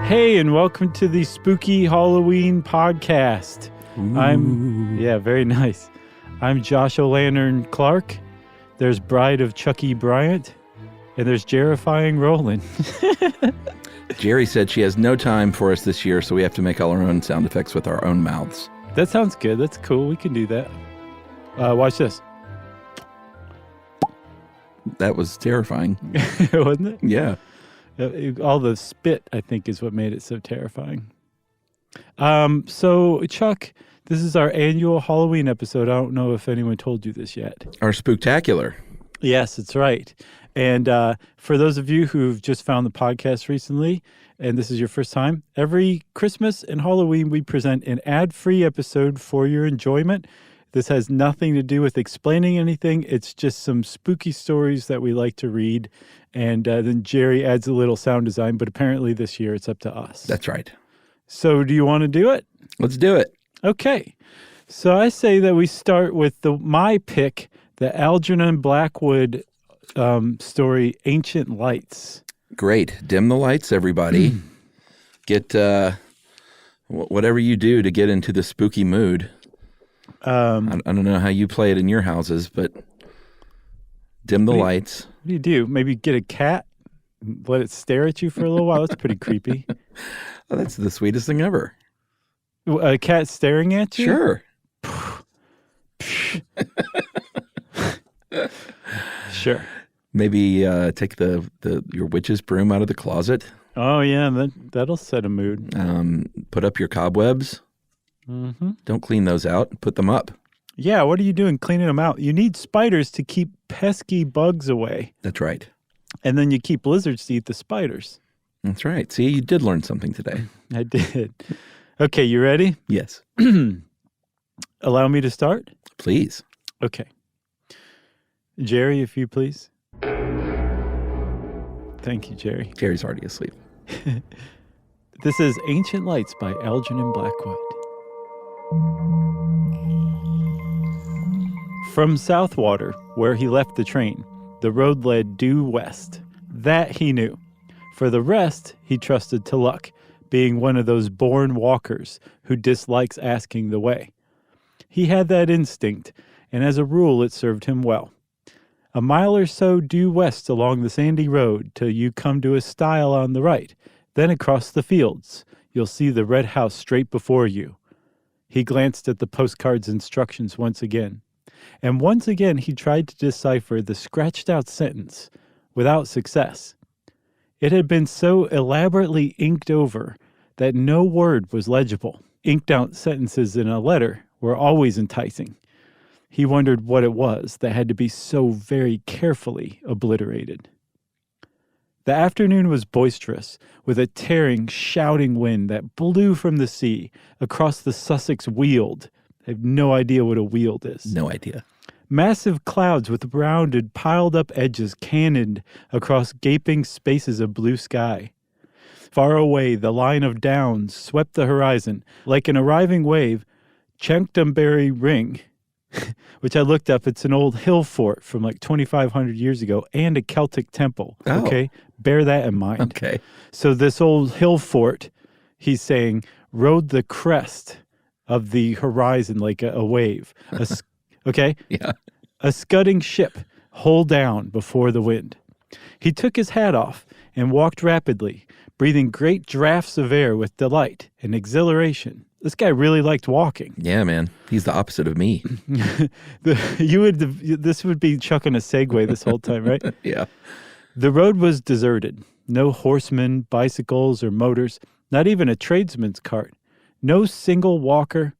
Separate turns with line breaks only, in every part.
Hey, and welcome to the Spooky Halloween podcast.
Ooh.
Very nice. I'm Josh O'Lantern Clark. There's Bride of Chucky Bryant, and there's Jerifying Roland.
Jeri said she has no time for us this year, so we have to make all our own sound effects with our own mouths.
That sounds good. That's cool. We can do that. Watch this.
That was terrifying.
Wasn't it?
Yeah.
All the spit, I think, is what made it so terrifying. So, Chuck, this is our annual Halloween episode. I don't know if anyone told you this yet.
Our Spooktacular.
Yes, that's right. And for those of you who've just found the podcast recently, and this is your first time, every Christmas and Halloween we present an ad-free episode for your enjoyment. This has nothing to do with explaining anything. It's just some spooky stories that we like to read. And then Jeri adds a little sound design, but apparently this year it's up to us.
That's right.
So do you want to do it?
Let's do it.
Okay. So I say that we start with my pick, the Algernon Blackwood story, Ancient Lights.
Great. Dim the lights, everybody. Get whatever you do to get into the spooky mood. I don't know how you play it in your houses, but dim the lights.
What do you do? Maybe get a cat, let it stare at you for a little while. That's pretty creepy.
Oh, that's the sweetest thing ever.
A cat staring at you?
Sure.
Sure.
Maybe take your witch's broom out of the closet.
Oh, yeah, that'll set a mood.
Put up your cobwebs.
Mm-hmm.
Don't clean those out. Put them up.
Yeah, what are you doing cleaning them out? You need spiders to keep pesky bugs away.
That's right.
And then you keep lizards to eat the spiders.
That's right. See, you did learn something today.
I did. Okay, you ready?
Yes.
Allow me to start?
Please.
Okay. Jeri, if you please. Thank you, Jeri.
Jeri's already asleep.
This is Ancient Lights by Algernon Blackwood. From Southwater, where he left the train, the road led due west. That he knew. For the rest, he trusted to luck, being one of those born walkers who dislikes asking the way. He had that instinct, and as a rule it served him well. A mile or so due west along the sandy road till you come to a stile on the right, then across the fields, you'll see the red house straight before you. He glanced at the postcard's instructions once again. And once again he tried to decipher the scratched-out sentence, without success. It had been so elaborately inked over that no word was legible. Inked-out sentences in a letter were always enticing. He wondered what it was that had to be so very carefully obliterated. The afternoon was boisterous, with a tearing, shouting wind that blew from the sea across the Sussex Weald. I have no idea what a weald is.
No idea.
Massive clouds with rounded, piled-up edges cannoned across gaping spaces of blue sky. Far away, the line of downs swept the horizon. Like an arriving wave, Chanctonbury Ring, which I looked up, it's an old hill fort from like 2,500 years ago and a Celtic temple.
Oh.
Okay? Bear that in mind.
Okay.
So this old hill fort, he's saying, rode the crest of the horizon like a wave. Okay?
Yeah.
A scudding ship, hull down before the wind. He took his hat off and walked rapidly, breathing great draughts of air with delight and exhilaration. This guy really liked walking.
Yeah, man. He's the opposite of me.
This would be chucking a segue this whole time, right?
Yeah.
The road was deserted. No horsemen, bicycles, or motors. Not even a tradesman's cart. No single walker.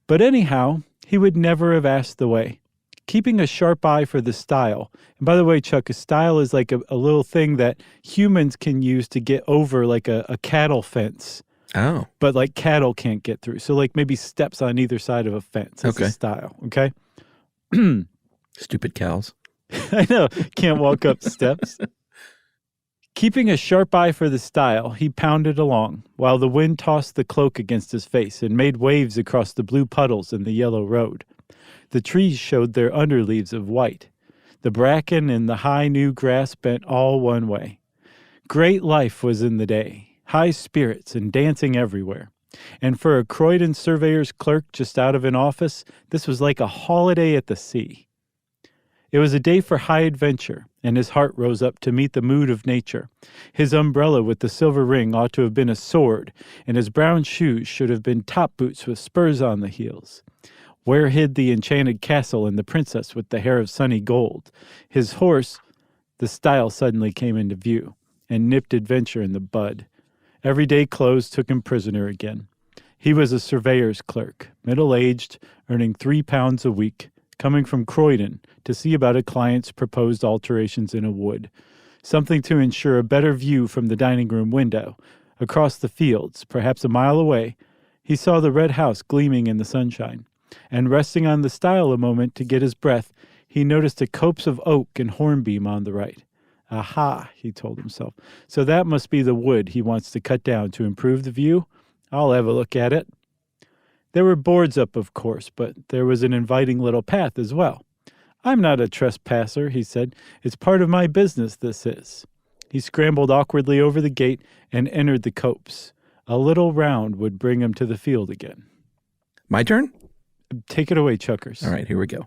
But anyhow, he would never have asked the way. Keeping a sharp eye for the stile. And by the way, Chuck, a stile is like a little thing that humans can use to get over like a cattle fence.
Oh.
But like cattle can't get through. So like maybe steps on either side of a fence. That's a stile, okay?
Stupid cows.
I know. Can't walk up steps. Keeping a sharp eye for the stile, he pounded along, while the wind tossed the cloak against his face and made waves across the blue puddles in the yellow road. The trees showed their underleaves of white. The bracken and the high new grass bent all one way. Great life was in the day. high spirits and dancing everywhere. And for a Croydon surveyor's clerk just out of an office, this was like a holiday at the sea. It was a day for high adventure, and his heart rose up to meet the mood of nature. His umbrella with the silver ring ought to have been a sword, and his brown shoes should have been top boots with spurs on the heels. Where hid the enchanted castle and the princess with the hair of sunny gold? His horse, the style suddenly came into view, and nipped adventure in the bud. Everyday clothes took him prisoner again. He was a surveyor's clerk, middle-aged, earning £3 a week, coming from Croydon to see about a client's proposed alterations in a wood. Something to ensure a better view from the dining room window. Across the fields, perhaps a mile away, he saw the red house gleaming in the sunshine. And resting on the stile a moment to get his breath, he noticed a copse of oak and hornbeam on the right. Aha, he told himself. So that must be the wood he wants to cut down to improve the view. I'll have a look at it. There were boards up, of course, but there was an inviting little path as well. I'm not a trespasser, he said. It's part of my business, this is. He scrambled awkwardly over the gate and entered the copse. A little round would bring him to the field again.
My turn?
Take it away, Chuckers.
All right, here we go.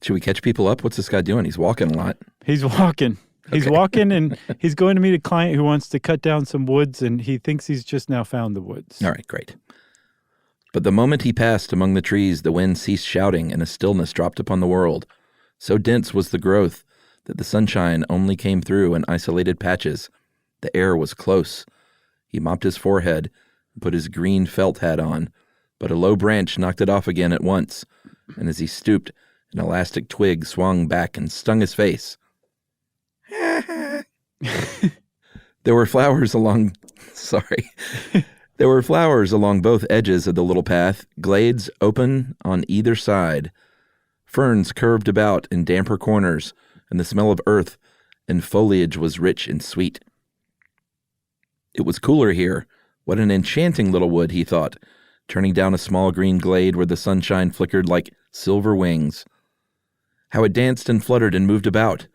Should we catch people up? What's this guy doing? He's walking a lot.
He's walking. He's walking, and he's going to meet a client who wants to cut down some woods, and he thinks he's just now found the woods.
All right, great. But the moment he passed among the trees, the wind ceased shouting, and a stillness dropped upon the world. So dense was the growth that the sunshine only came through in isolated patches. The air was close. He mopped his forehead and put his green felt hat on, but a low branch knocked it off again at once, and as he stooped, an elastic twig swung back and stung his face. There were flowers along both edges of the little path, glades open on either side. Ferns curved about in damper corners, and the smell of earth and foliage was rich and sweet. It was cooler here. What an enchanting little wood, he thought, turning down a small green glade where the sunshine flickered like silver wings. How it danced and fluttered and moved about.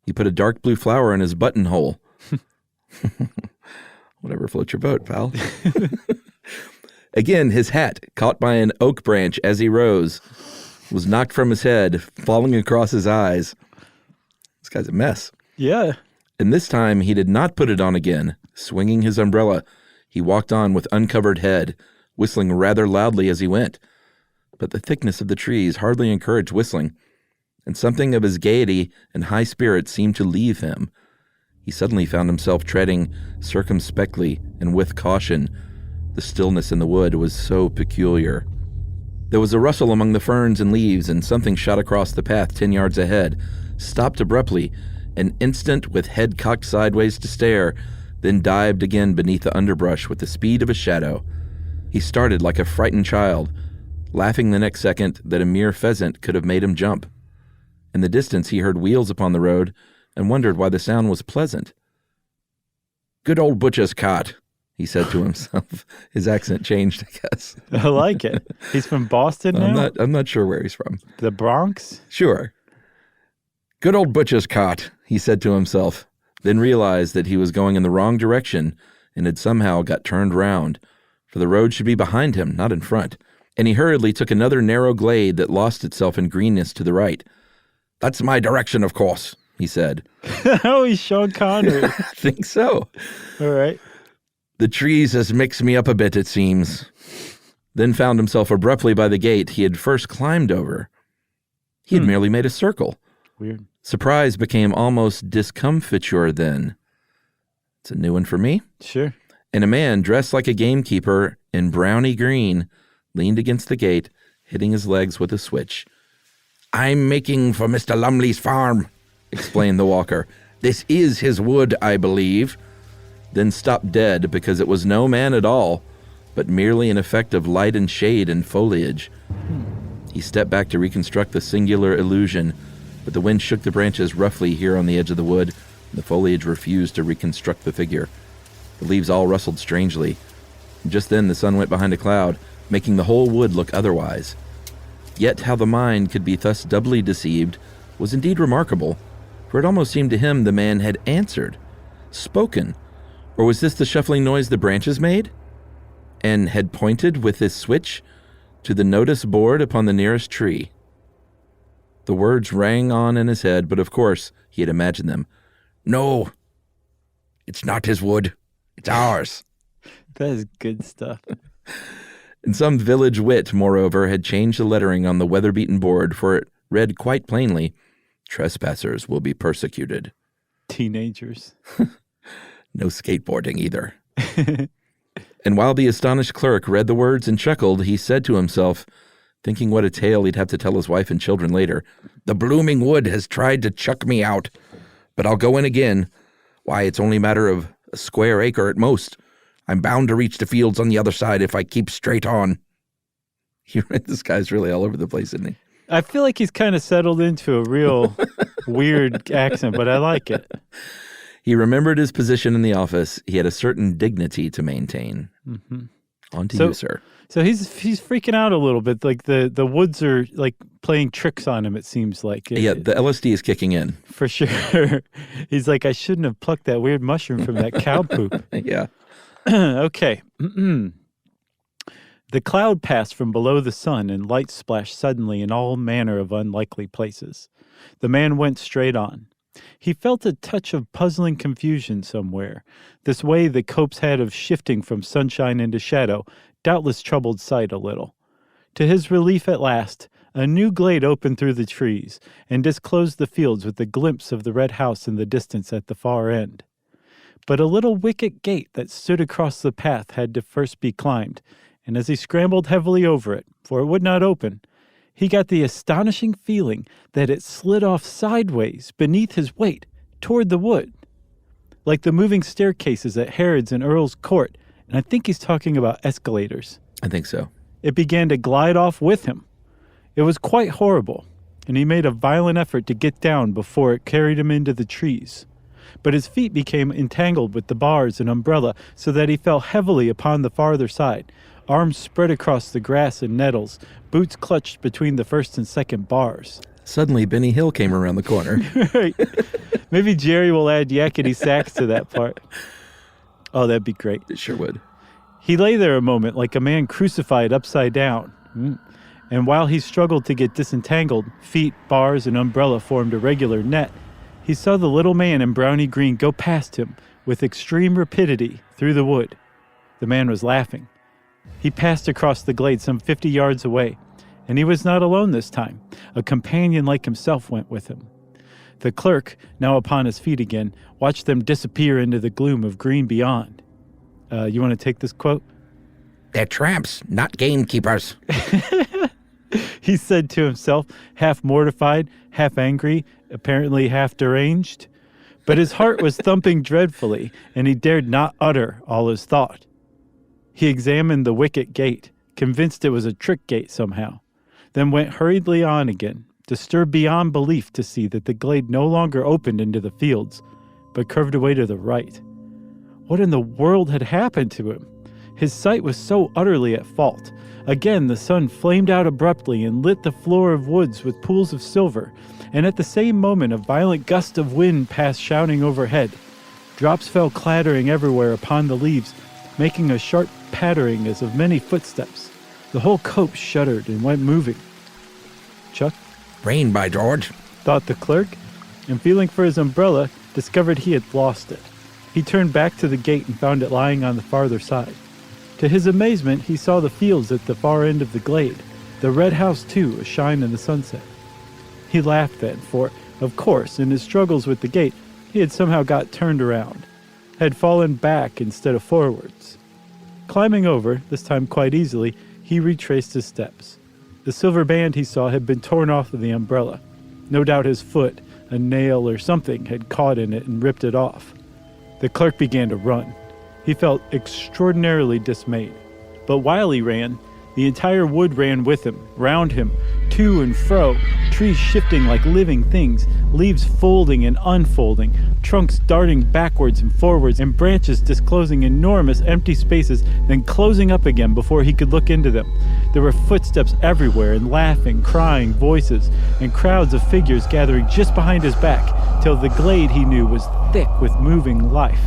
He put a dark blue flower in his buttonhole. Whatever floats your boat, pal. Again, his hat, caught by an oak branch as he rose, was knocked from his head, falling across his eyes. This guy's a mess.
Yeah.
And this time he did not put it on again. Swinging his umbrella, he walked on with uncovered head, whistling rather loudly as he went. But the thickness of the trees hardly encouraged whistling, and something of his gaiety and high spirit seemed to leave him. He suddenly found himself treading circumspectly and with caution. The stillness in the wood was so peculiar. There was a rustle among the ferns and leaves, and something shot across the path 10 yards ahead, stopped abruptly, an instant with head cocked sideways to stare, then dived again beneath the underbrush with the speed of a shadow. He started like a frightened child, laughing the next second that a mere pheasant could have made him jump. In the distance he heard wheels upon the road and wondered why the sound was pleasant. "Good old butcher's cart," he said to himself. His accent changed, I guess.
I like it. He's from Boston now?
I'm not sure where he's from.
The Bronx?
Sure. "Good old butcher's cart," he said to himself, then realized that he was going in the wrong direction and had somehow got turned round, for the road should be behind him, not in front. And he hurriedly took another narrow glade that lost itself in greenness to the right. "That's my direction, of course," he said.
Oh, he's Sean Connery.
I think so.
All right.
"The trees has mixed me up a bit, it seems." Then found himself abruptly by the gate he had first climbed over. He had merely made a circle.
Weird.
Surprise became almost discomfiture then. It's a new one for me.
Sure.
And a man dressed like a gamekeeper in browny green leaned against the gate, hitting his legs with a switch. "I'm making for Mr. Lumley's farm," explained the walker. "This is his wood, I believe." Then stopped dead because it was no man at all, but merely an effect of light and shade and foliage. He stepped back to reconstruct the singular illusion, but the wind shook the branches roughly here on the edge of the wood, and the foliage refused to reconstruct the figure. The leaves all rustled strangely. And just then the sun went behind a cloud, making the whole wood look otherwise. Yet how the mind could be thus doubly deceived was indeed remarkable, for it almost seemed to him the man had answered, spoken, Or was this the shuffling noise the branches made? And had pointed with his switch to the notice board upon the nearest tree. The words rang on in his head, but of course he had imagined them. No, it's not his wood. It's ours.
That is good stuff.
And some village wit, moreover, had changed the lettering on the weather-beaten board, for it read quite plainly, "Trespassers will be persecuted."
Teenagers.
No skateboarding either. And while the astonished clerk read the words and chuckled, he said to himself, thinking what a tale he'd have to tell his wife and children later, "The blooming wood has tried to chuck me out, but I'll go in again. Why, it's only a matter of a square acre at most. I'm bound to reach the fields on the other side if I keep straight on." This guy's really all over the place, isn't he?
I feel like he's kind of settled into a real weird accent, but I like it.
He remembered his position in the office. He had a certain dignity to maintain.
Mm-hmm.
On to you, sir.
So he's freaking out a little bit. Like the woods are like playing tricks on him, it seems like.
Yeah, the LSD is kicking in.
For sure. He's like, I shouldn't have plucked that weird mushroom from that cow poop.
Yeah.
Okay. The cloud passed from below the sun, and light splashed suddenly in all manner of unlikely places. The man went straight on. He felt a touch of puzzling confusion somewhere. This way the copse had of shifting from sunshine into shadow doubtless troubled sight a little. To his relief at last, a new glade opened through the trees, and disclosed the fields with a glimpse of the red house in the distance at the far end. But a little wicket gate that stood across the path had to first be climbed, and as he scrambled heavily over it, for it would not open, he got the astonishing feeling that it slid off sideways beneath his weight toward the wood, like the moving staircases at Herod's and Earl's Court, and I think he's talking about escalators.
I think so.
It began to glide off with him. It was quite horrible, and he made a violent effort to get down before it carried him into the trees. But his feet became entangled with the bars and umbrella, so that he fell heavily upon the farther side, arms spread across the grass and nettles, boots clutched between the first and second bars.
Suddenly, Benny Hill came around the corner.
Right. Maybe Jeri will add yakety sax to that part. Oh, that'd be great.
It sure would.
He lay there a moment like a man crucified upside down. And while he struggled to get disentangled, feet, bars, and umbrella formed a regular net. He saw the little man in browny green go past him with extreme rapidity through the wood. The man was laughing. He passed across the glade some 50 yards away, and he was not alone this time. A companion like himself went with him. The clerk, now upon his feet again, watched them disappear into the gloom of green beyond. You want to take this quote?
"They're tramps, not gamekeepers,"
he said to himself, half mortified, half angry, apparently half deranged. But his heart was thumping dreadfully, and he dared not utter all his thought. He examined the wicket gate, convinced it was a trick gate somehow, then went hurriedly on again, disturbed beyond belief to see that the glade no longer opened into the fields, but curved away to the right. What in the world had happened to him? His sight was so utterly at fault. Again, the sun flamed out abruptly and lit the floor of woods with pools of silver, and at the same moment a violent gust of wind passed shouting overhead. Drops fell clattering everywhere upon the leaves, making a sharp pattering as of many footsteps. The whole copse shuddered and went moving. Chuck?
"Rain, by George,"
thought the clerk, and feeling for his umbrella, discovered he had lost it. He turned back to the gate and found it lying on the farther side. To his amazement, he saw the fields at the far end of the glade, the red house too, ashine in the sunset. He laughed then, for, of course, in his struggles with the gate, he had somehow got turned around, had fallen back instead of forwards. Climbing over, this time quite easily, he retraced his steps. The silver band he saw had been torn off of the umbrella. No doubt his foot, a nail or something, had caught in it and ripped it off. The clerk began to run. He felt extraordinarily dismayed. But while he ran, the entire wood ran with him, round him, to and fro, trees shifting like living things, leaves folding and unfolding, trunks darting backwards and forwards, and branches disclosing enormous empty spaces, then closing up again before he could look into them. There were footsteps everywhere, and laughing, crying voices, and crowds of figures gathering just behind his back, till the glade, he knew, was thick with moving life.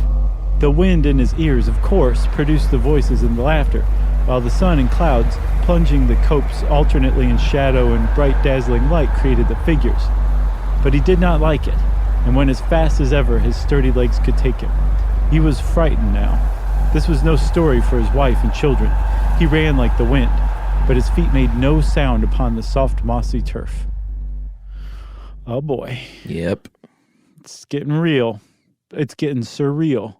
The wind in his ears, of course, produced the voices and the laughter, while the sun and clouds, plunging the copse alternately in shadow and bright dazzling light, created the figures. But he did not like it, and went as fast as ever his sturdy legs could take him. He was frightened now. This was no story for his wife and children. He ran like the wind, but his feet made no sound upon the soft mossy turf. Oh boy.
Yep.
It's getting real. It's getting surreal.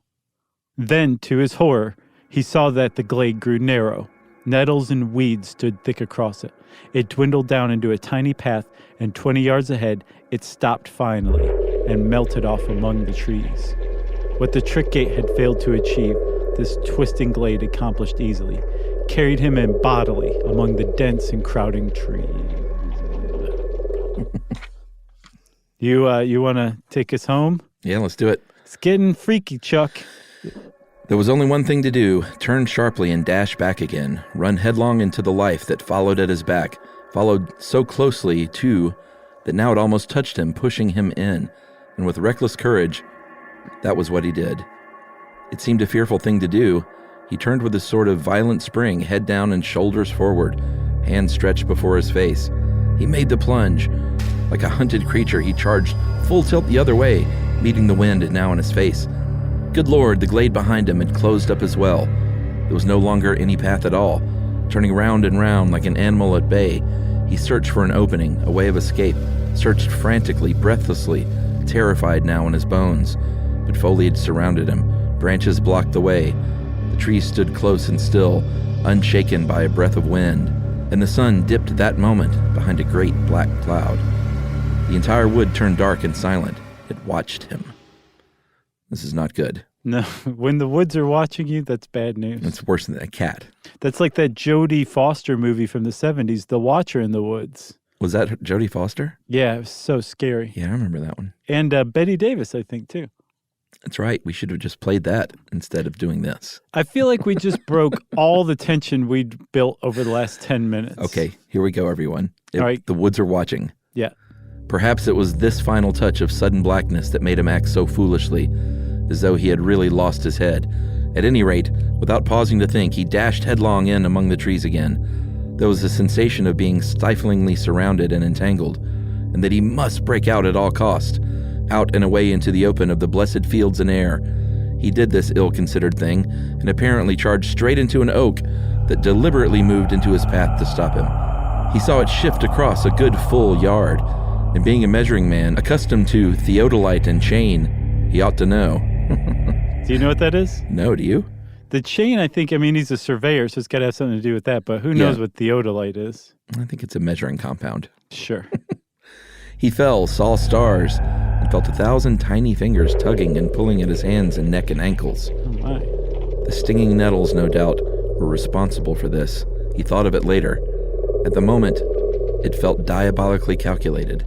Then, to his horror, he saw that the glade grew narrow. Nettles and weeds stood thick across it. It dwindled down into a tiny path, and 20 yards ahead, it stopped finally and melted off among the trees. What the trick gate had failed to achieve, this twisting glade accomplished easily, carried him in bodily among the dense and crowding trees. You want to take us home?
Yeah, let's do it.
It's getting freaky, Chuck.
There was only one thing to do, turn sharply and dash back again, run headlong into the life that followed at his back, followed so closely, too, that now it almost touched him, pushing him in. And with reckless courage, that was what he did. It seemed a fearful thing to do. He turned with a sort of violent spring, head down and shoulders forward, hands stretched before his face. He made the plunge. Like a hunted creature, he charged full tilt the other way, meeting the wind and now in his face. Good Lord, the glade behind him had closed up as well. There was no longer any path at all. Turning round and round like an animal at bay, he searched for an opening, a way of escape, searched frantically, breathlessly, terrified now in his bones. But foliage surrounded him. Branches blocked the way. The trees stood close and still, unshaken by a breath of wind. And the sun dipped that moment behind a great black cloud. The entire wood turned dark and silent. It watched him. This is not good.
No, when the woods are watching you, that's bad news.
It's worse than a cat.
That's like that Jodie Foster movie from the 70s, The Watcher in the Woods.
Was that Jodie Foster?
Yeah, it was so scary.
Yeah, I remember that one.
And Betty Davis, I think, too.
That's right. We should have just played that instead of doing this.
I feel like we just broke all the tension we'd built over the last 10 minutes.
Okay, here we go, everyone.
All right.
The woods are watching.
Yeah.
Perhaps it was this final touch of sudden blackness that made him act so foolishly, as though he had really lost his head. At any rate, without pausing to think, he dashed headlong in among the trees again. There was a sensation of being stiflingly surrounded and entangled, and that he must break out at all cost, out and away into the open of the blessed fields and air. He did this ill-considered thing, and apparently charged straight into an oak that deliberately moved into his path to stop him. He saw it shift across a good full yard, and being a measuring man, accustomed to theodolite and chain, he ought to know.
Do you know what that is?
No, do you?
The chain, I mean, he's a surveyor, so it's got to have something to do with that, but who knows what theodolite is?
I think it's a measuring compound.
Sure.
He fell, saw stars, and felt 1,000 tiny fingers tugging and pulling at his hands and neck and ankles.
Oh, my.
The stinging nettles, no doubt, were responsible for this. He thought of it later. At the moment, it felt diabolically calculated.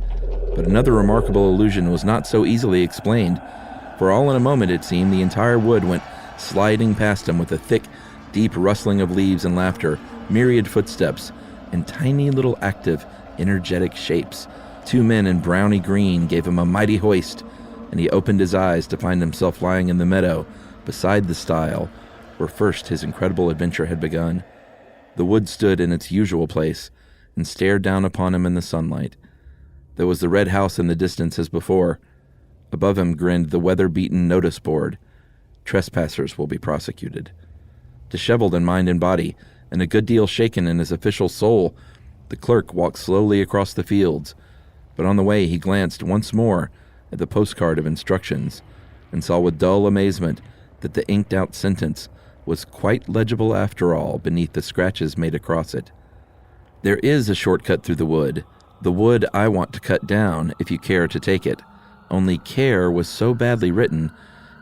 But another remarkable illusion was not so easily explained. For all in a moment, it seemed, the entire wood went sliding past him with a thick, deep rustling of leaves and laughter, myriad footsteps, and tiny little active, energetic shapes. 2 men in browny green gave him a mighty hoist, and he opened his eyes to find himself lying in the meadow, beside the stile, where first his incredible adventure had begun. The wood stood in its usual place, and stared down upon him in the sunlight. There was the red house in the distance as before. Above him grinned the weather-beaten notice board. Trespassers will be prosecuted. Disheveled in mind and body, and a good deal shaken in his official soul, the clerk walked slowly across the fields, but on the way he glanced once more at the postcard of instructions, and saw with dull amazement that the inked-out sentence was quite legible after all beneath the scratches made across it. There is a shortcut through the wood I want to cut down if you care to take it. Only care was so badly written,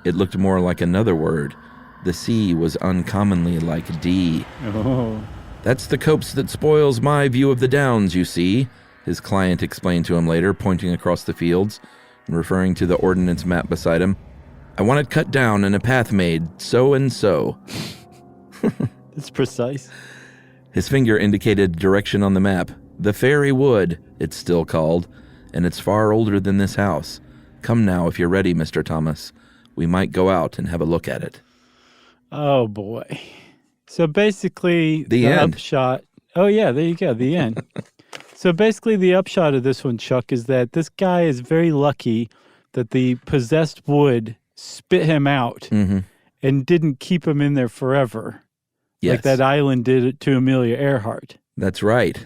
it looked more like another word. The C was uncommonly like D.
Oh.
That's the copse that spoils my view of the downs, you see, his client explained to him later, pointing across the fields and referring to the ordnance map beside him. I want it cut down and a path made so and so.
It's precise.
His finger indicated direction on the map. The Fairy Wood, it's still called, and it's far older than this house. Come now, if you're ready, Mr. Thomas. we might go out and have a look at it.
Oh, boy. So basically,
the end.
Upshot. Oh, yeah, there you go. The end. So basically, the upshot of this one, Chuck, is that this guy is very lucky that the possessed wood spit him out and didn't keep him in there forever.
Yes.
Like that island did it to Amelia Earhart.
That's right.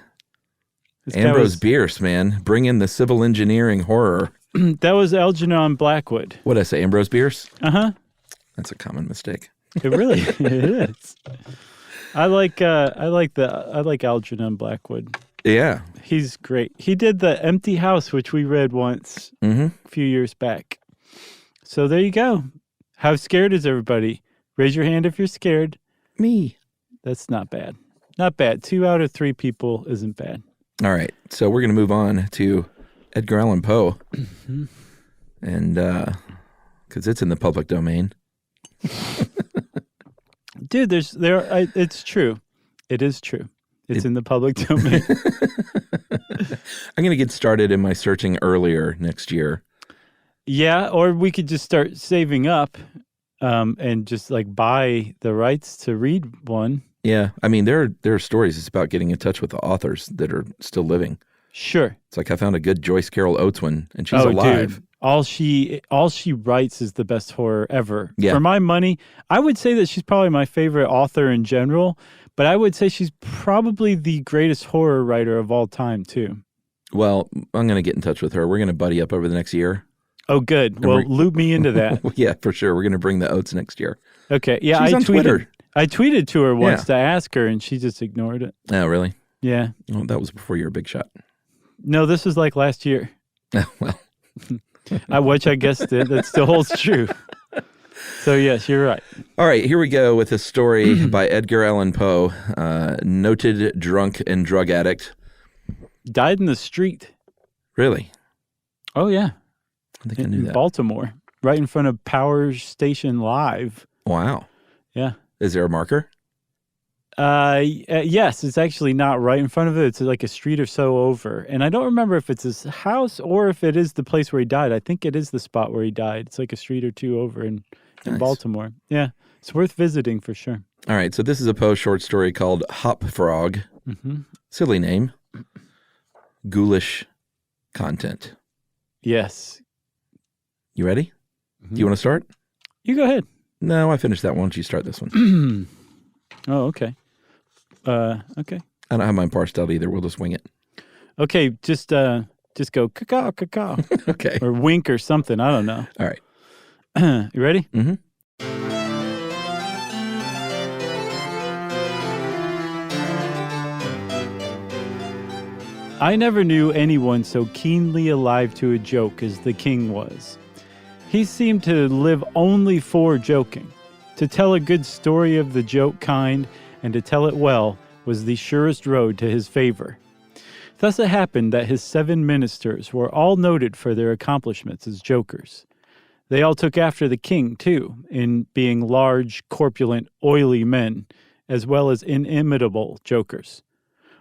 Ambrose Bierce, man. Bring in the civil engineering horror.
That was Algernon Blackwood.
What'd I say, Ambrose Bierce?
Uh-huh.
That's a common mistake.
It really it is. I like Algernon Blackwood.
Yeah.
He's great. He did The Empty House, which we read once a few years back. So there you go. How scared is everybody? Raise your hand if you're scared.
Me.
That's not bad. Not bad. 2 out of 3 people isn't bad.
All right. So we're going to move on to Edgar Allan Poe. And because it's in the public domain.
Dude, it's true. It is true. It's in the public domain.
I'm going to get started in my searching earlier next year. Yeah,
or we could just start saving up and just like buy the rights to read one.
Yeah, I mean, there are stories. It's about getting in touch with the authors that are still living.
Sure.
It's like I found a good Joyce Carol Oates one, and she's alive.
Dude. All she writes is the best horror ever.
Yeah.
For my money, I would say that she's probably my favorite author in general, but I would say she's probably the greatest horror writer of all time, too.
Well, I'm going to get in touch with her. We're going to buddy up over the next year.
Oh, good. Well, loop me into that.
Yeah, for sure. We're going to bring the Oates next year.
Okay. Yeah,
she's on Twitter.
I tweeted to her once to ask her, and she just ignored it.
Oh, really?
Yeah.
Well, that was before you were a big shot.
No, this was like last year.
Oh, well.
Which I guess that still holds true. So, yes, you're right.
All right, here we go with a story by Edgar Allan Poe, noted drunk and drug addict.
Died in the street.
Really?
Oh, yeah.
I think I knew that.
Baltimore, right in front of Power Station Live.
Wow.
Yeah.
Is there a marker?
Yes, it's actually not right in front of it. It's like a street or so over. And I don't remember if it's his house or if it is the place where he died. I think it is the spot where he died. It's like a street or two over in Baltimore. Yeah, it's worth visiting for sure.
All right, so this is a Poe short story called Hop Frog. Silly name. Ghoulish content.
Yes.
You ready? Do you want to start?
You go ahead.
No, I finished that one. Why don't you start this one?
Oh, okay. Okay.
I don't have my parsed out either. We'll just wing it.
Okay, just go caw caw.
Okay.
Or wink or something. I don't know.
All right.
You ready?
Mm-hmm.
I never knew anyone so keenly alive to a joke as the king was. He seemed to live only for joking. To tell a good story of the joke kind, and to tell it well, was the surest road to his favor. Thus it happened that his 7 ministers were all noted for their accomplishments as jokers. They all took after the king, too, in being large, corpulent, oily men, as well as inimitable jokers.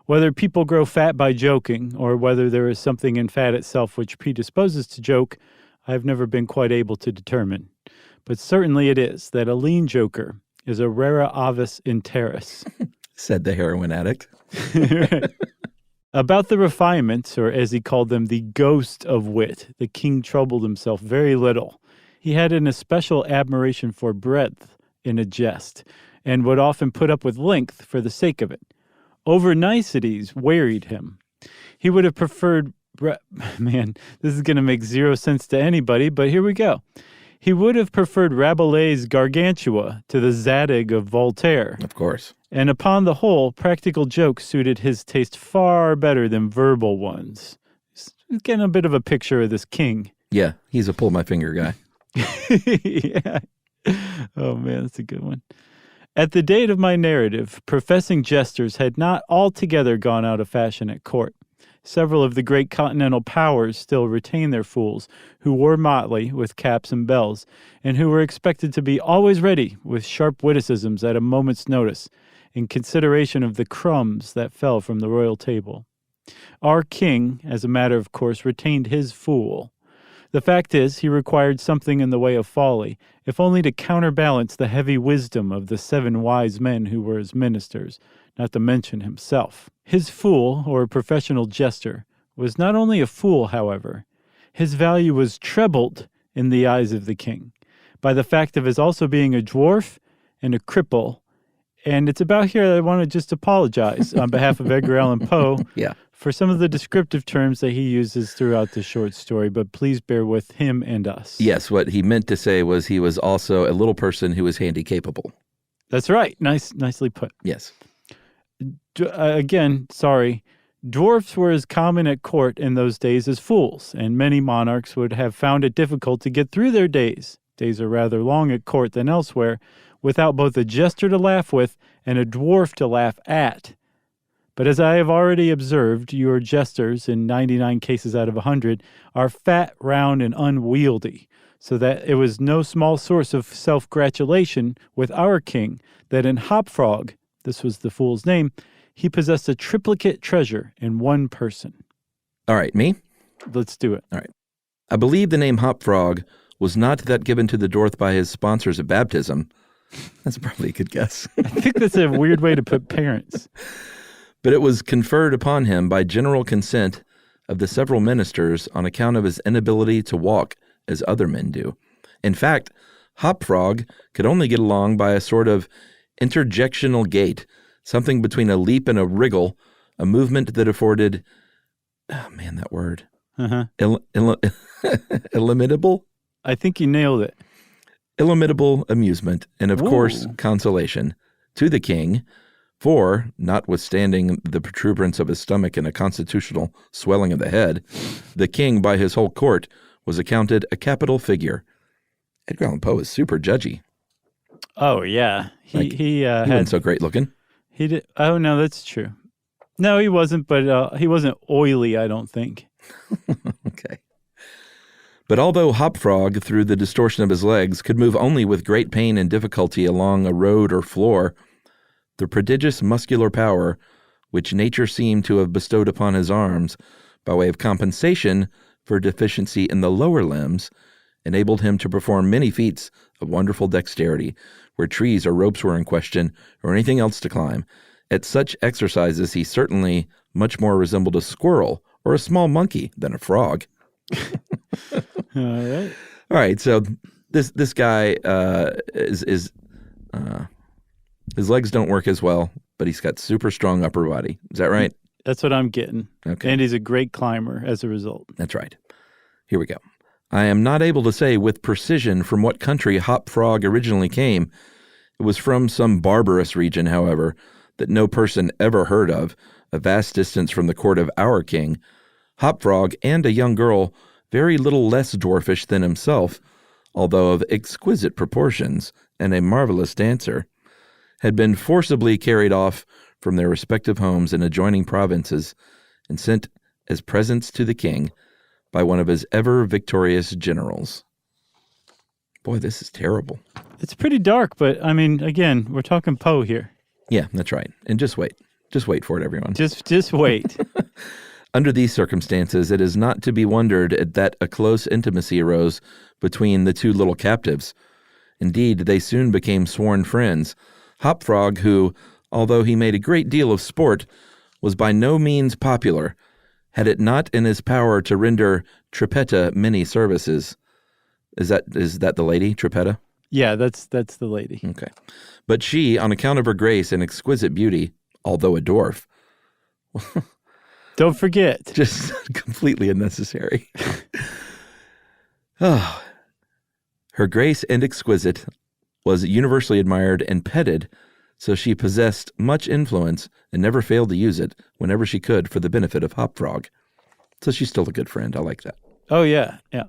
Whether people grow fat by joking, or whether there is something in fat itself which predisposes to joke, I have never been quite able to determine. But certainly it is that a lean joker is a rara avis in terris.
Said the heroin addict.
About the refinements, or as he called them, the ghost of wit, the king troubled himself very little. He had an especial admiration for breadth in a jest, and would often put up with length for the sake of it. Over niceties wearied him. He would have preferred... Man, this is going to make zero sense to anybody, but here we go. He would have preferred Rabelais' Gargantua to the Zadig of Voltaire.
Of course.
And upon the whole, practical jokes suited his taste far better than verbal ones. He's getting a bit of a picture of this king.
Yeah, he's a pull my finger guy.
Yeah. Oh, man, that's a good one. At the date of my narrative, professing jesters had not altogether gone out of fashion at court. Several of the great continental powers still retained their fools, who wore motley with caps and bells, and who were expected to be always ready with sharp witticisms at a moment's notice, in consideration of the crumbs that fell from the royal table. Our king, as a matter of course, retained his fool. The fact is, he required something in the way of folly, if only to counterbalance the heavy wisdom of the 7 wise men who were his ministers, not to mention himself. His fool, or professional jester, was not only a fool, however. His value was trebled in the eyes of the king by the fact of his also being a dwarf and a cripple. And it's about here that I want to just apologize on behalf of Edgar Allan Poe for some of the descriptive terms that he uses throughout the short story, but please bear with him and us.
Yes, what he meant to say was he was also a little person who was handy-capable.
That's right. Nicely put.
Yes.
Again, sorry. Dwarfs were as common at court in those days as fools, and many monarchs would have found it difficult to get through their days. Days are rather long at court than elsewhere, without both a jester to laugh with and a dwarf to laugh at. But as I have already observed, your jesters, in 99 cases out of 100, are fat, round, and unwieldy, so that it was no small source of self-gratulation with our king that in Hopfrog, this was the fool's name, he possessed a triplicate treasure in one person.
All right, me?
Let's do it.
All right. I believe the name Hopfrog was not that given to the dwarf by his sponsors at baptism. That's probably a good guess.
I think that's a weird way to put parents.
But it was conferred upon him by general consent of the several ministers on account of his inability to walk as other men do. In fact, Hopfrog could only get along by a sort of interjectional gait, something between a leap and a wriggle, a movement that afforded, oh man, that word, illimitable?
I think you nailed it.
Illimitable amusement, and of course, consolation to the king, for, notwithstanding the protuberance of his stomach and a constitutional swelling of the head, the king by his whole court was accounted a capital figure. Edgar Allan Poe is super judgy.
Oh, yeah. He
wasn't so great looking.
He did. Oh, no, that's true. No, he wasn't, but he wasn't oily, I don't think.
Okay. But although Hopfrog, through the distortion of his legs, could move only with great pain and difficulty along a road or floor, the prodigious muscular power which nature seemed to have bestowed upon his arms by way of compensation for deficiency in the lower limbs enabled him to perform many feats of wonderful dexterity where trees or ropes were in question or anything else to climb. At such exercises he certainly much more resembled a squirrel or a small monkey than a frog.
All
right. So this guy is his legs don't work as well, but he's got super strong upper body. Is that right?
That's what I'm getting.
Okay.
And he's a great climber as a result.
That's right. Here we go. I am not able to say with precision from what country Hopfrog originally came. It was from some barbarous region, however, that no person ever heard of, a vast distance from the court of our king. Hopfrog and a young girl, very little less dwarfish than himself, although of exquisite proportions and a marvelous dancer, had been forcibly carried off from their respective homes in adjoining provinces and sent as presents to the king by one of his ever-victorious generals. Boy, this is terrible.
It's pretty dark, but, I mean, again, we're talking Poe here.
Yeah, that's right. And just wait. Just wait for it, everyone.
Just wait.
Under these circumstances, it is not to be wondered at that a close intimacy arose between the two little captives. Indeed, they soon became sworn friends. Hopfrog, who, although he made a great deal of sport, was by no means popular, had it not in his power to render Trippetta many services. Is that the lady, Trippetta?
Yeah, that's the lady.
Okay. But she, on account of her grace and exquisite beauty, although a dwarf,
don't forget.
Just completely unnecessary. Oh, her grace and exquisite was universally admired and petted, so she possessed much influence and never failed to use it whenever she could for the benefit of Hopfrog. So she's still a good friend. I like that.
Oh, yeah, yeah.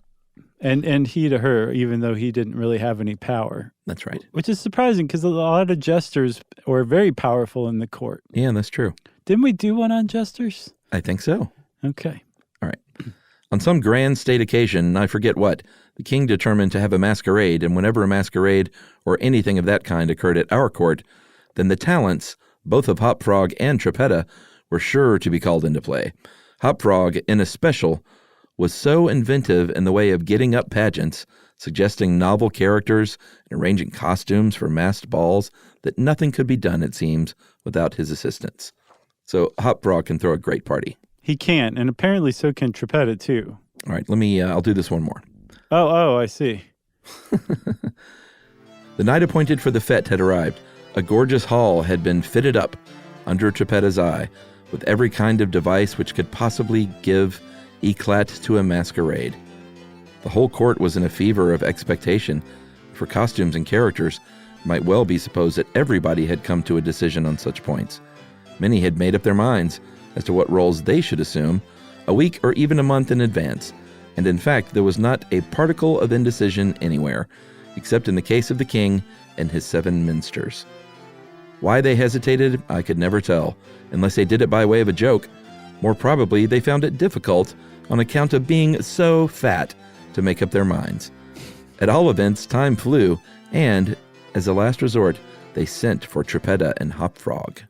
And he to her, even though he didn't really have any power.
That's right.
Which is surprising because a lot of jesters were very powerful in the court.
Yeah, that's true.
Didn't we do one on jesters?
I think so.
Okay.
All right. On some grand state occasion, I forget what, the king determined to have a masquerade, and whenever a masquerade or anything of that kind occurred at our court, then the talents, both of Hopfrog and Trippetta, were sure to be called into play. Hopfrog, in especial, was so inventive in the way of getting up pageants, suggesting novel characters and arranging costumes for masked balls, that nothing could be done, it seems, without his assistance. So Hop Frog can throw a great party.
He can, and apparently so can Trippetta, too.
All right, I'll do this one more.
Oh, I see.
The night appointed for the fete had arrived. A gorgeous hall had been fitted up under Trippetta's eye with every kind of device which could possibly give eclat to a masquerade. The whole court was in a fever of expectation. For costumes and characters, it might well be supposed that everybody had come to a decision on such points. Many had made up their minds as to what roles they should assume a week or even a month in advance, and in fact there was not a particle of indecision anywhere, except in the case of the king and his 7 minsters. Why they hesitated, I could never tell, unless they did it by way of a joke. More probably, they found it difficult on account of being so fat to make up their minds. At all events, time flew, and, as a last resort, they sent for Trippetta and Hop Frog.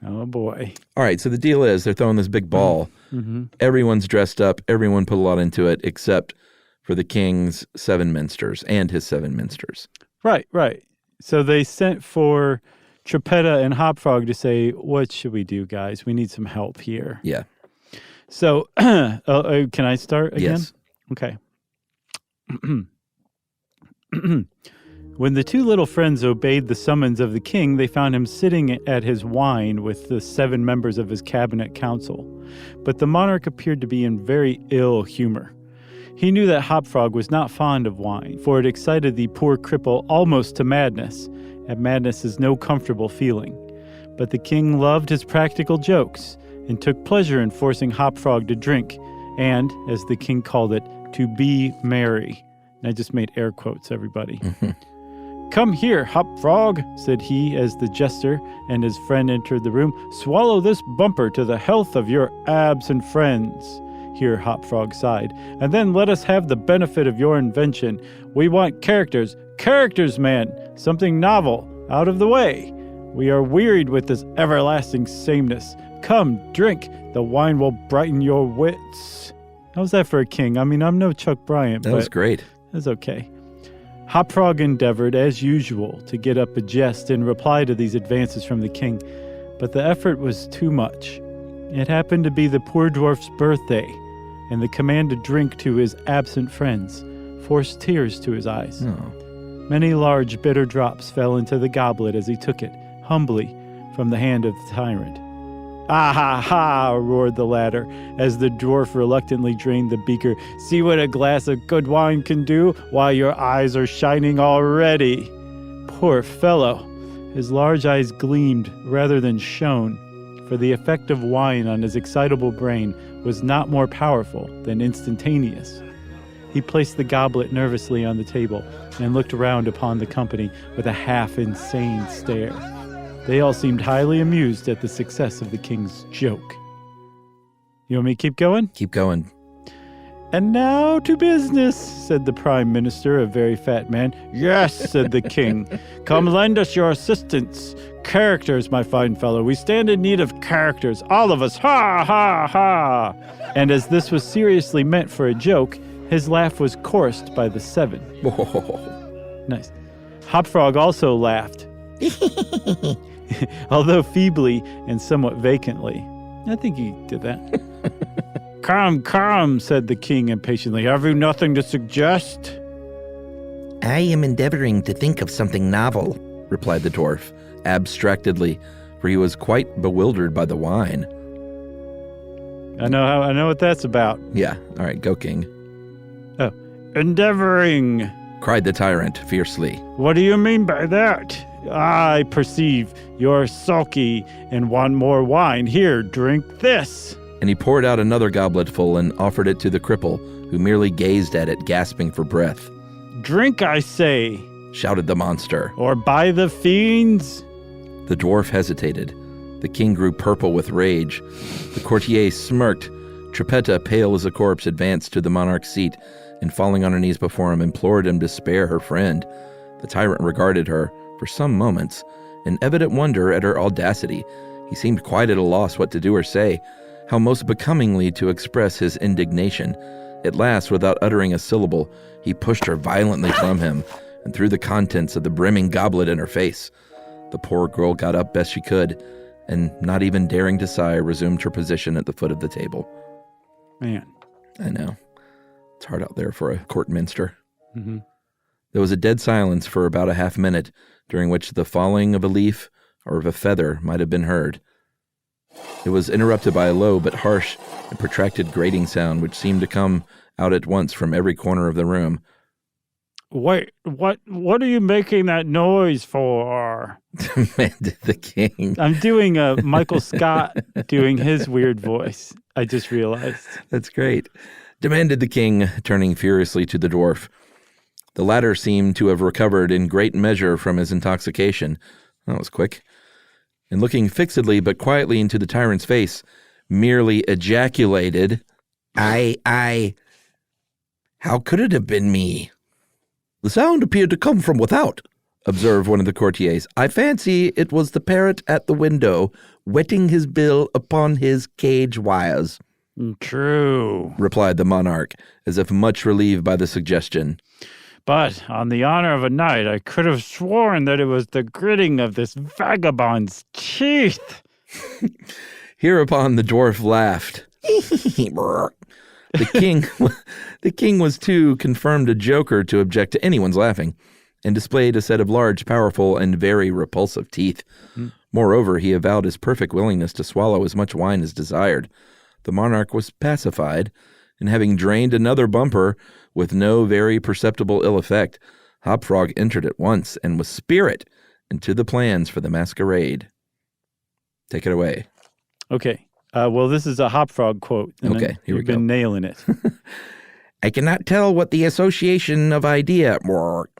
Oh, boy.
All right, so the deal is they're throwing this big ball.
Mm-hmm.
Everyone's dressed up. Everyone put a lot into it, except for the king's 7 minsters and his 7 minsters.
Right. So they sent for Trippetta and Hop Frog to say, what should we do, guys? We need some help here.
Yeah.
So, can I start again?
Yes.
Okay. When the 2 little friends obeyed the summons of the king, they found him sitting at his wine with the 7 members of his cabinet council. But the monarch appeared to be in very ill humor. He knew that Hop Frog was not fond of wine, for it excited the poor cripple almost to madness, and madness is no comfortable feeling. But the king loved his practical jokes, and took pleasure in forcing Hop Frog to drink, and, as the king called it, to be merry. And I just made air quotes, everybody. Come here, Hop Frog, said he as the jester and his friend entered the room. Swallow this bumper to the health of your absent friends. Here Hop Frog sighed. And then let us have the benefit of your invention. We want characters, man, something novel, out of the way. We are wearied with this everlasting sameness. Come, drink. The wine will brighten your wits. How's that for a king? I mean, I'm no Chuck Bryant,
That was great.
That's okay. Hop Frog endeavored, as usual, to get up a jest in reply to these advances from the king, but the effort was too much. It happened to be the poor dwarf's birthday, and the command to drink to his absent friends forced tears to his eyes.
Oh.
Many large, bitter drops fell into the goblet as he took it, humbly, from the hand of the tyrant. Ah ha ha, roared the latter, as the dwarf reluctantly drained the beaker. See what a glass of good wine can do, while your eyes are shining already. Poor fellow. His large eyes gleamed rather than shone, for the effect of wine on his excitable brain was not more powerful than instantaneous. He placed the goblet nervously on the table and looked around upon the company with a half-insane stare. They all seemed highly amused at the success of the king's joke. You want me to keep going?
Keep going.
And now to business, said the prime minister, a very fat man. Yes, said the king. Come lend us your assistance. Characters, my fine fellow. We stand in need of characters. All of us. Ha, ha, ha. And as this was seriously meant for a joke, his laugh was chorused by the 7. Nice. Hop Frog also laughed. Although feebly and somewhat vacantly. I think he did that. Come, said the king impatiently. Have you nothing to suggest?
I am endeavoring to think of something novel, replied the dwarf, abstractedly, for he was quite bewildered by the wine.
I know what that's about.
Yeah, all right, go, king.
Oh, endeavoring,
cried the tyrant fiercely.
What do you mean by that? I perceive you're sulky and want more wine. Here, drink this.
And he poured out another gobletful and offered it to the cripple, who merely gazed at it, gasping for breath. Drink, I say, shouted the monster. Or by the fiends. The dwarf hesitated. The king grew purple with rage. The courtier smirked. Trippetta, pale as a corpse, advanced to the monarch's seat and, falling on her knees before him, implored him to spare her friend. The tyrant regarded her for some moments in evident wonder at her audacity. He seemed quite at a loss what to do or say, how most becomingly to express his indignation. At last, without uttering a syllable, he pushed her violently from him and threw the contents of the brimming goblet in her face. The poor girl got up best she could, and not even daring to sigh, resumed her position at the foot of the table.
Man.
I know. It's hard out there for a court minster.
Mm-hmm.
There was a dead silence for about a half minute, during which the falling of a leaf or of a feather might have been heard. It was interrupted by a low but harsh and protracted grating sound which seemed to come out at once from every corner of the room.
Wait, what are you making that noise for?
Demanded the king.
I'm doing a Michael Scott doing his weird voice. I just realized.
That's great. Demanded the king, turning furiously to the dwarf. The latter seemed to have recovered in great measure from his intoxication. That was quick. And looking fixedly but quietly into the tyrant's face, merely ejaculated, I, how could it have been me? The sound appeared to come from without, observed one of the courtiers. I fancy it was the parrot at the window, wetting his bill upon his cage wires.
True, replied
the monarch, as if much relieved by the suggestion.
But on the honor of a knight, I could have sworn that it was the gritting of this vagabond's teeth.
Hereupon the dwarf laughed. The king was too confirmed a joker to object to anyone's laughing, and displayed a set of large, powerful, and very repulsive teeth. Moreover, he avowed his perfect willingness to swallow as much wine as desired. The monarch was pacified, and having drained another bumper with no very perceptible ill effect, Hopfrog entered at once and with spirit into the plans for the masquerade. Take it away.
Okay. Well, this is a Hopfrog quote.
Okay, here we go.
You've been nailing it.
I cannot tell what the association of idea,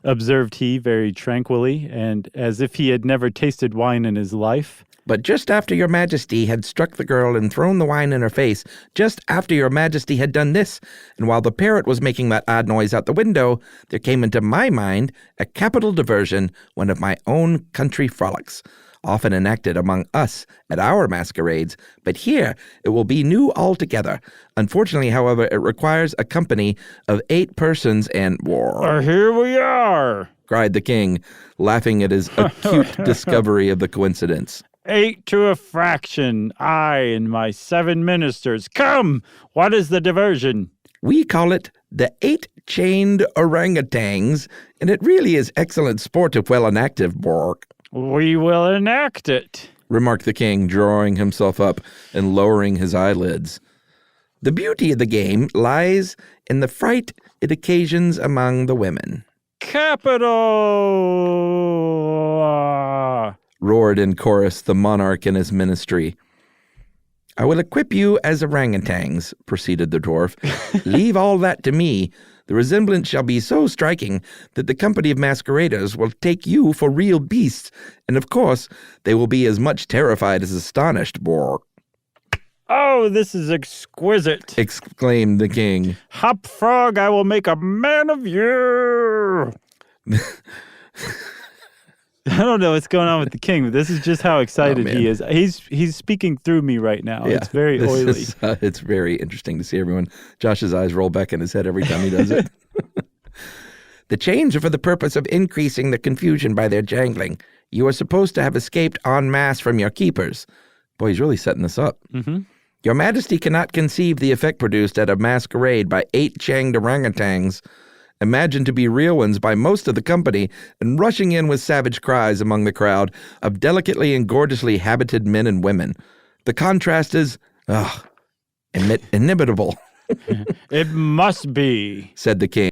observed he very tranquilly, and as if he had never tasted wine in his life.
But just after your majesty had struck the girl and thrown the wine in her face, just after your majesty had done this, and while the parrot was making that odd noise out the window, there came into my mind a capital diversion, one of my own country frolics, often enacted among us at our masquerades, but here it will be new altogether. Unfortunately, however, it requires a company of 8 persons and...
Here we are,
cried the king, laughing at his acute discovery of the coincidence.
8 to a fraction, I and my 7 ministers. Come, what is the diversion?
We call it the 8 chained orangutans, and it really is excellent sport if well enacted, Bork.
We will enact it,
remarked the king, drawing himself up and lowering his eyelids. The beauty of the game lies in the fright it occasions among the women.
Capital!
Roared in chorus the monarch and his ministry. I will equip you as orangutans, proceeded the dwarf. Leave all that to me. The resemblance shall be so striking that the company of masqueraders will take you for real beasts, and of course they will be as much terrified as astonished, Bork.
Oh, this is exquisite,
exclaimed the king.
Hopfrog, I will make a man of you. I don't know what's going on with the king, but this is just how excited he is. He's speaking through me right now. Yeah, it's very oily.
It's very interesting to see everyone. Josh's eyes roll back in his head every time he does it. The chains are for the purpose of increasing the confusion by their jangling. You are supposed to have escaped en masse from your keepers. Boy, he's really setting this up.
Mm-hmm.
Your Majesty cannot conceive the effect produced at a masquerade by 8 chained orangutans, imagined to be real ones by most of the company, and rushing in with savage cries among the crowd of delicately and gorgeously habited men and women. The contrast is, inimitable.
It must be,
said the king.